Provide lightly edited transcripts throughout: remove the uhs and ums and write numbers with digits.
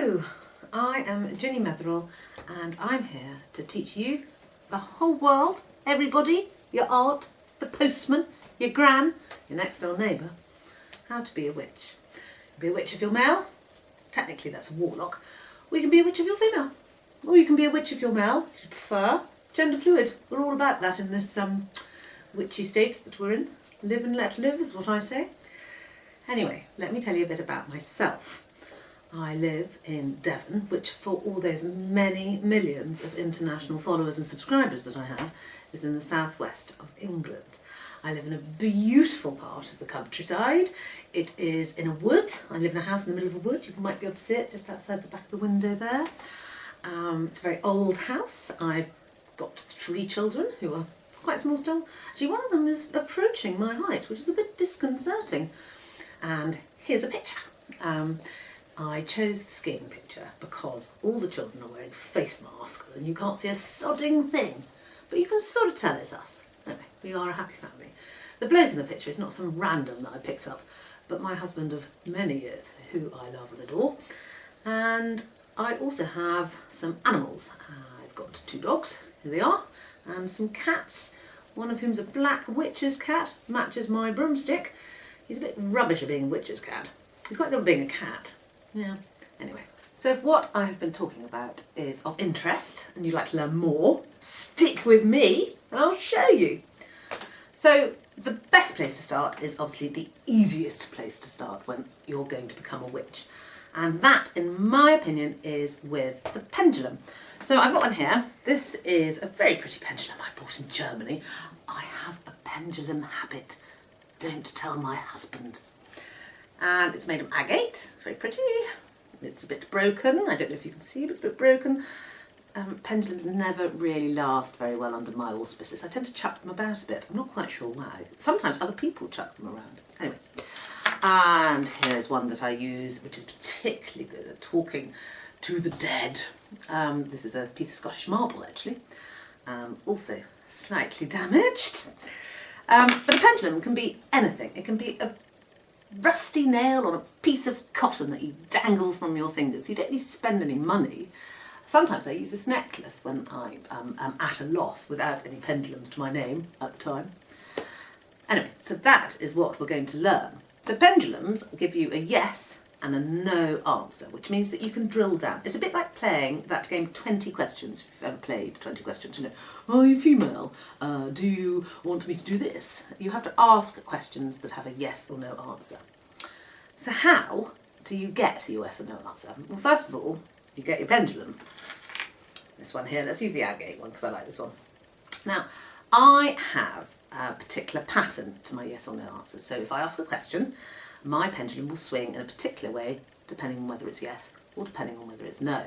Hello, I am Ginny Metheral and I'm here to teach you, the whole world, everybody, your aunt, the postman, your gran, your next door neighbour, how to be a witch. You can be a witch if you're male, technically that's a warlock, or you can be a witch if you're female, or you can be a witch if you're male, if you prefer, gender fluid. We're all about that in this witchy state that we're in. Live and let live is what I say. Anyway, let me tell you a bit about myself. I live in Devon, which for all those many millions of international followers and subscribers that I have, is in the southwest of England. I live in a beautiful part of the countryside. It is in a wood. I live in a house in the middle of a wood. You might be able to see it just outside the back of the window there. It's a very old house. I've got 3 children who are quite small still. Actually, one of them is approaching my height, which is a bit disconcerting. And here's a picture. I chose the skiing picture because all the children are wearing face masks and you can't see a sodding thing, but you can sort of tell it's us. Anyway, we are a happy family. The bloke in the picture is not some random that I picked up, but my husband of many years, who I love and adore. And I also have some animals. I've got 2 dogs, here they are, and some cats, one of whom's a black witch's cat, matches my broomstick. He's a bit rubbish at being a witch's cat. He's quite good at being a cat. Yeah, anyway. So if what I have been talking about is of interest and you'd like to learn more, stick with me and I'll show you. So the best place to start is obviously the easiest place to start when you're going to become a witch. And that, in my opinion, is with the pendulum. So I've got one here. This is a very pretty pendulum I bought in Germany. I have a pendulum habit. Don't tell my husband. And it's made of agate. It's very pretty. It's a bit broken. I don't know if you can see, but it's a bit broken. Pendulums never really last very well under my auspices. I tend to chuck them about a bit. I'm not quite sure why. Sometimes other people chuck them around. Anyway. And here's one that I use, which is particularly good at talking to the dead. This is a piece of Scottish marble, actually. Also slightly damaged. But a pendulum can be anything. It can be a rusty nail on a piece of cotton that you dangle from your fingers. You don't need to spend any money. Sometimes I use this necklace when I am at a loss without any pendulums to my name at the time. Anyway, so that is what we're going to learn. So pendulums give you a yes and a no answer, which means that you can drill down. It's a bit like playing that game 20 questions, if you've ever played 20 questions, you know, are you female? Do you want me to do this? You have to ask questions that have a yes or no answer. So how do you get a yes or no answer? Well, first of all, you get your pendulum. This one here, let's use the agate one because I like this one. Now, I have a particular pattern to my yes or no answers. So if I ask a question, my pendulum will swing in a particular way depending on whether it's yes or depending on whether it's no.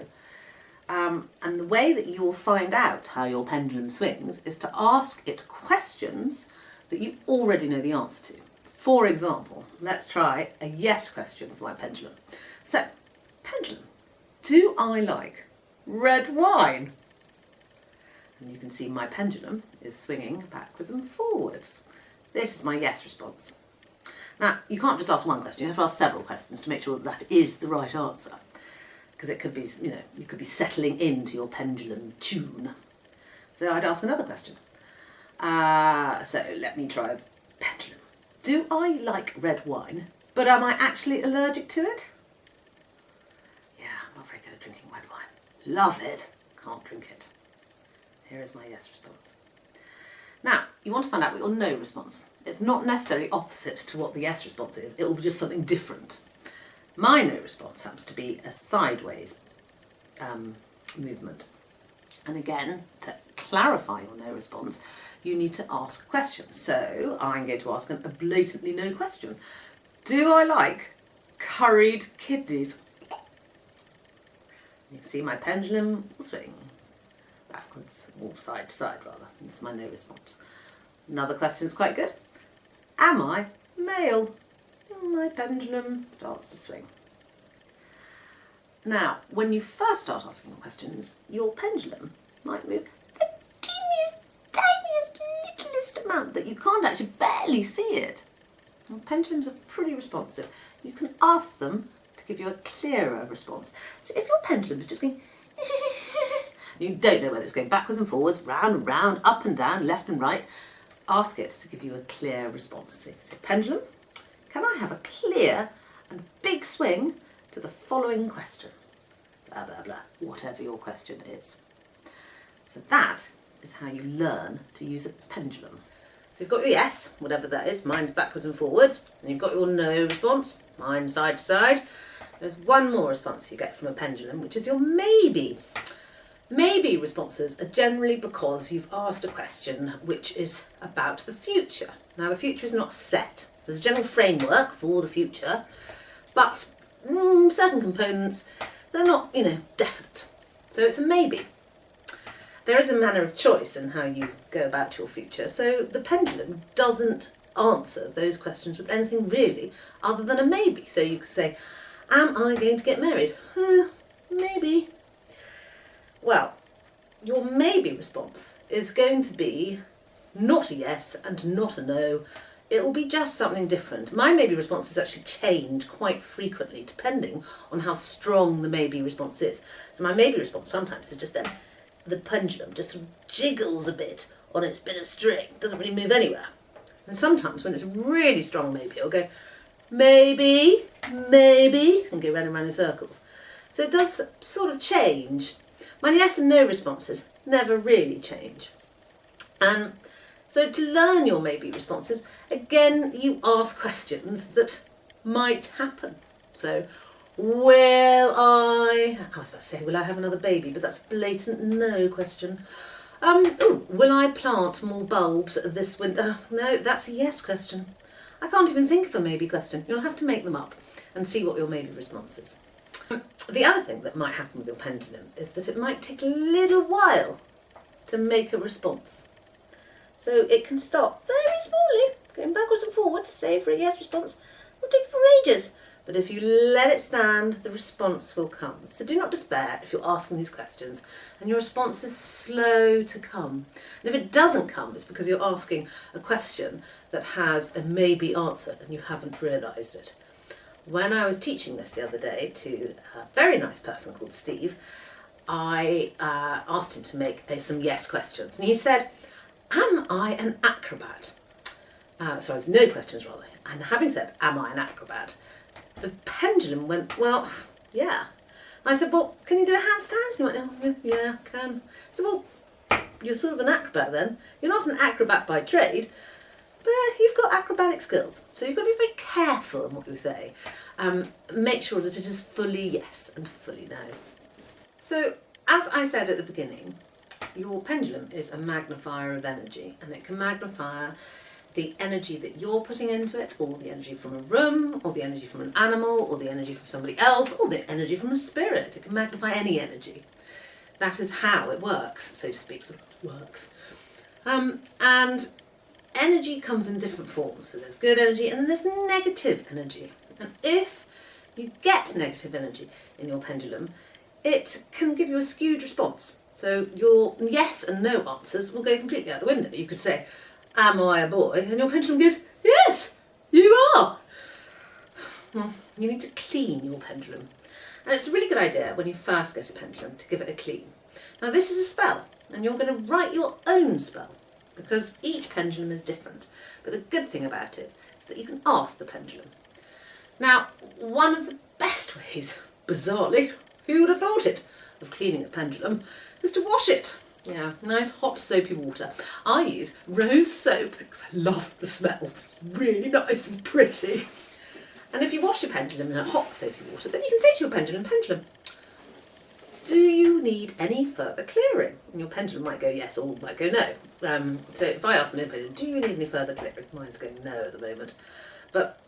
And the way that you will find out how your pendulum swings is to ask it questions that you already know the answer to. For example, let's try a yes question for my pendulum. So, pendulum, do I like red wine? And you can see my pendulum is swinging backwards and forwards. This is my yes response. Now, you can't just ask one question, you have to ask several questions to make sure that is the right answer. Because it could be, you know, you could be settling into your pendulum tune. So I'd ask another question. So let me try pendulum. Do I like red wine, but am I actually allergic to it? Yeah, I'm not very good at drinking red wine. Love it, can't drink it. Here is my yes response. Now, you want to find out what your no response. It's not necessarily opposite to what the yes response is, it will be just something different. My no response happens to be a sideways movement. And again, to clarify your no response, you need to ask a question. So I'm going to ask a blatantly no question. Do I like curried kidneys? You can see my pendulum will swing backwards, or side to side rather. This is my no response. Another question is quite good. Am I male? My pendulum starts to swing. Now, when you first start asking your questions, your pendulum might move the tiniest, littlest amount that you can't actually barely see it. Well, pendulums are pretty responsive. You can ask them to give you a clearer response. So if your pendulum is just going, you don't know whether it's going backwards and forwards, round and round, up and down, left and right, ask it to give you a clear response. So pendulum, can I have a clear and big swing to the following question? Blah, blah, blah, whatever your question is. So that is how you learn to use a pendulum. So you've got your yes, whatever that is, mine's backwards and forwards, and you've got your no response, mine side to side. There's one more response you get from a pendulum, which is your maybe. Maybe responses are generally because you've asked a question which is about the future. Now the future is not set. There's a general framework for the future, but certain components, they're not, definite. So it's a maybe. There is a manner of choice in how you go about your future, so the pendulum doesn't answer those questions with anything really other than a maybe. So you could say, am I going to get married? Maybe. Well, your maybe response is going to be not a yes and not a no. It will be just something different. My maybe responses actually change quite frequently depending on how strong the maybe response is. So my maybe response sometimes is just then the pendulum just sort of jiggles a bit on its bit of string, doesn't really move anywhere. And sometimes when it's a really strong maybe, it'll go maybe, maybe, and go round and round in circles. So it does sort of change. My yes and no responses never really change. And so to learn your maybe responses, again, you ask questions that might happen. So, will I was about to say, will I have another baby? But that's a blatant no question. Will I plant more bulbs this winter? No, that's a yes question. I can't even think of a maybe question. You'll have to make them up and see what your maybe response is. The other thing that might happen with your pendulum is that it might take a little while to make a response. So it can start very smallly, going backwards and forwards, say for a yes response, will take for ages. But if you let it stand, the response will come. So do not despair if you're asking these questions and your response is slow to come. And if it doesn't come, it's because you're asking a question that has a maybe answer and you haven't realised it. When I was teaching this the other day to a very nice person called Steve, I asked him to make some yes questions. And he said, am I an acrobat? Sorry, there's no questions rather. And having said, am I an acrobat? The pendulum went, well, yeah. I said, well, can you do a handstand? And he went, oh, yeah, I can. I said, well, you're sort of an acrobat then. You're not an acrobat by trade, but you've got acrobatic skills. So you've got to be very careful in what you say. Make sure that it is fully yes and fully no. So, as I said at the beginning, your pendulum is a magnifier of energy, and it can magnify the energy that you're putting into it, or the energy from a room, or the energy from an animal, or the energy from somebody else, or the energy from a spirit. It can magnify any energy. That is how it works, so to speak. So it works. And energy comes in different forms. So there's good energy and then there's negative energy. And if you get negative energy in your pendulum, it can give you a skewed response. So your yes and no answers will go completely out the window. You could say, am I a boy? And your pendulum goes, yes, you are. Well, you need to clean your pendulum. And it's a really good idea when you first get a pendulum to give it a clean. Now this is a spell, and you're going to write your own spell, because each pendulum is different. But the good thing about it is that you can ask the pendulum. Now, one of the best ways, bizarrely, who would have thought it, of cleaning a pendulum is to wash it. Yeah, nice hot soapy water. I use rose soap because I love the smell. It's really nice and pretty. And if you wash your pendulum in a hot soapy water, then you can say to your pendulum, do you need any further clearing? And your pendulum might go yes or might go no. So if I ask my pendulum, do you need any further clearing? Mine's going no at the moment. But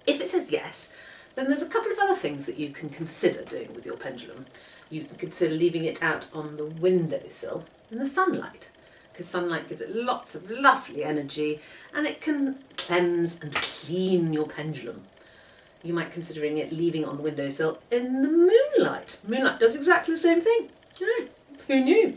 if it says yes, then there's a couple of other things that you can consider doing with your pendulum. You can consider leaving it out on the windowsill in the sunlight, because sunlight gives it lots of lovely energy and it can cleanse and clean your pendulum. You might consider leaving it on the windowsill in the moonlight. Moonlight does exactly the same thing. Yeah, who knew?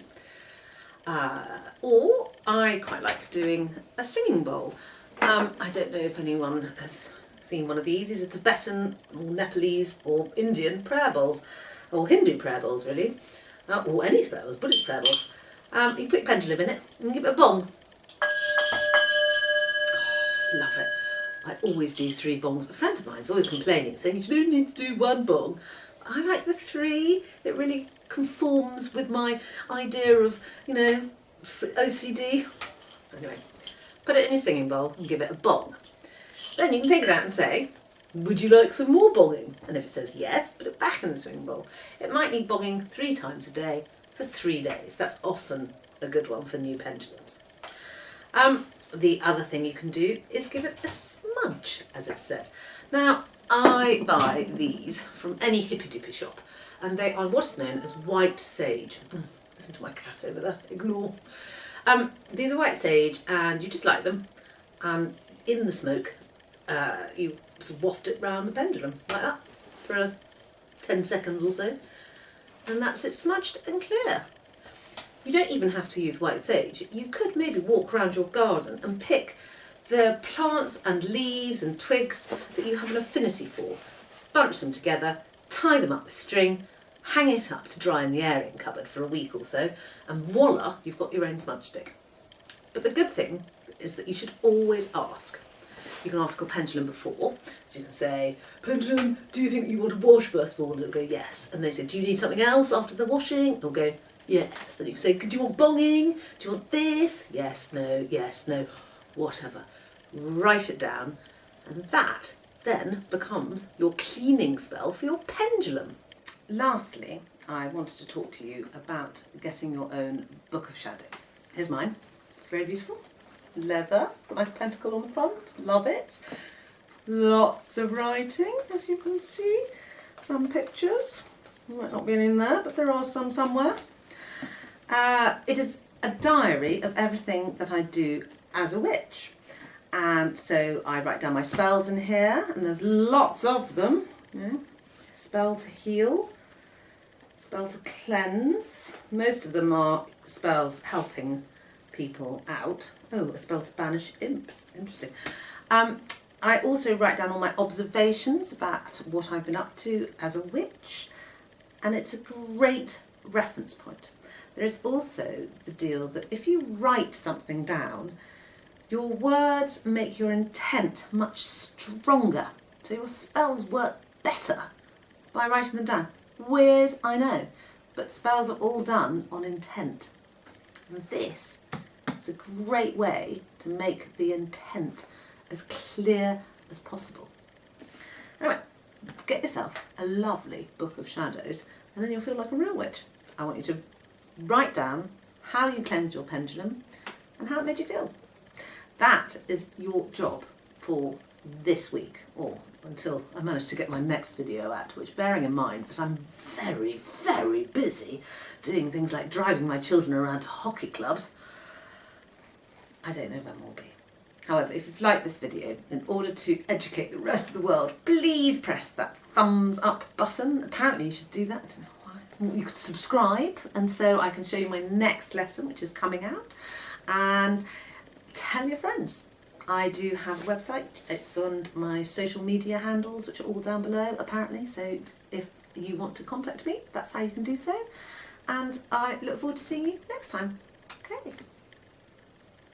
Or I quite like doing a singing bowl. I don't know if anyone has seen one of these. These are Tibetan or Nepalese or Indian prayer bowls, or Hindu prayer bowls really, or any prayer bowls, Buddhist prayer bowls. You put your pendulum in it and give it a bong. Oh, love it. I always do 3 bongs. A friend of mine's always complaining, saying you don't need to do 1 bong. I like the 3. It really conforms with my idea of, you know, OCD. Anyway, put it in your singing bowl and give it a bong. Then you can take it out and say, would you like some more bonging? And if it says yes, put it back in the singing bowl. It might need bonging 3 times a day for 3 days. That's often a good one for new pendulums. The other thing you can do is give it a smudge, as it's said. Now, I buy these from any hippy-dippy shop, and they are what's known as white sage. Listen to my cat over there, ignore. These are white sage, and you just light them, and in the smoke, you sort of waft it round the pendulum, like that, for 10 seconds or so, and that's it smudged and clear. You don't even have to use white sage. You could maybe walk around your garden and pick the plants and leaves and twigs that you have an affinity for, bunch them together, tie them up with string, hang it up to dry in the airing cupboard for a week or so, and voila, you've got your own smudge stick. But the good thing is that you should always ask. You can ask your pendulum before, so you can say, pendulum, do you think you want to wash first of all? And it'll go, yes. And they say, do you need something else after the washing? It'll go, yes. Then you can say, do you want bonging? Do you want this? Yes, no, whatever. Write it down, and that then becomes your cleaning spell for your pendulum. Lastly, I wanted to talk to you about getting your own Book of Shadows. Here's mine. It's very beautiful. Leather, nice pentacle on the front, love it. Lots of writing, as you can see. Some pictures. There might not be any in there, but there are some somewhere. It is a diary of everything that I do as a witch. And so I write down my spells in here, and there's lots of them. Yeah. Spell to heal, spell to cleanse. Most of them are spells helping people out. Oh, a spell to banish imps. Interesting. I also write down all my observations about what I've been up to as a witch, and it's a great reference point. There is also the deal that if you write something down, your words make your intent much stronger, so your spells work better by writing them down. Weird, I know, but spells are all done on intent. And this is a great way to make the intent as clear as possible. Anyway, get yourself a lovely Book of Shadows, and then you'll feel like a real witch. I want you to write down how you cleansed your pendulum and how it made you feel. That is your job for this week, or until I manage to get my next video out, which, bearing in mind that I'm very, very busy doing things like driving my children around to hockey clubs, I don't know when will be. However, if you've liked this video, in order to educate the rest of the world, please press that thumbs up button. Apparently you should do that, I don't know why. You could subscribe, and so I can show you my next lesson, which is coming out, and tell your friends. I do have a website. It's on my social media handles, which are all down below, apparently. So if you want to contact me, that's how you can do so. And I look forward to seeing you next time. Okay.